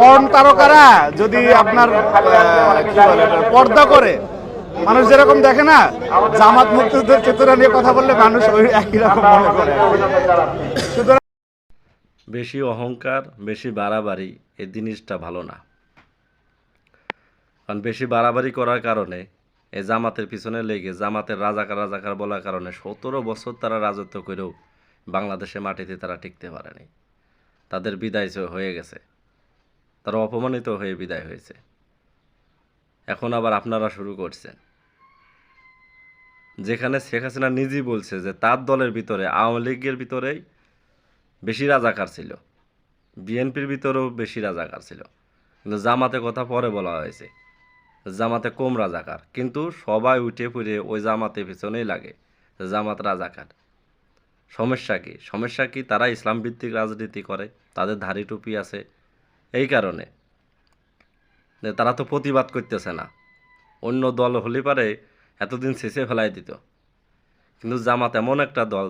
Porn তারকারা যদি আপনার কি বলে এটা, পর্দা করে মানুষ যেরকম দেখে না, জামাত মুক্তিযুদ্ধের চেতনা নিয়ে কথা বললে মানুষ ওই একই রকম মনে করে। সুতরাং বেশি অহংকার, বেশি বাড়াবাড়ি এই জিনিসটা ভালো না। কারণ বেশি বাড়াবাড়ি করার কারণে এই জামাতের পিছনে লেগে জামাতের রাজাকার রাজাকার বলার কারণে 17 বছর তারা রাজত্ব করেও বাংলাদেশের মাটিতে তারা টিকতে পারেনি। তাদের বিদায় হয়ে গেছে, তারা অপমানিত হয়ে বিদায় হয়েছে। এখন আবার আপনারা শুরু করছেন, যেখানে শেখ হাসিনা নিজেই বলছে যে তার দলের ভিতরে আওয়ামী লীগের ভিতরেই বেশি রাজাকার ছিল, বিএনপির ভিতরেও বেশি রাজাকার ছিল, কিন্তু জামাতে কথা পরে বলা হয়েছে জামাতে কম রাজাকার, কিন্তু সবাই উঠে পড়ে ওই জামাতের পিছনেই লাগে জামাত রাজাকার। সমস্যা কি? সমস্যা কি? তারা ইসলাম ভিত্তিক রাজনীতি করে, তাদের দাড়ি টুপি আছে, এই কারণে যে তারা তো প্রতিবাদ করতেছে না। অন্য দল হলে পারে এতদিন শেষে ফেলাই দিত, কিন্তু জামাত এমন একটা দল,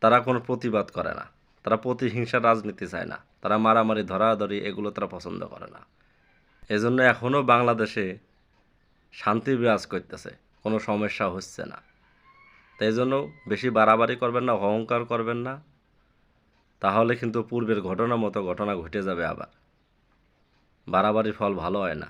তারা কোনো প্রতিবাদ করে না, তারা প্রতিহিংসার রাজনীতি চায় না, তারা মারামারি ধরাধরি এগুলো তারা পছন্দ করে না। এজন্য এখনও বাংলাদেশে শান্তি বিরাজ করতেছে, কোনো সমস্যা হচ্ছে না। তাই জন্য বেশি বাড়াবাড়ি করবেন না, অহংকার করবেন না, তাহলে কিন্তু পূর্বের ঘটনার মতো ঘটনা ঘটে যাবে আবার। বাড়াবাড়ির ফল ভালো হয় না।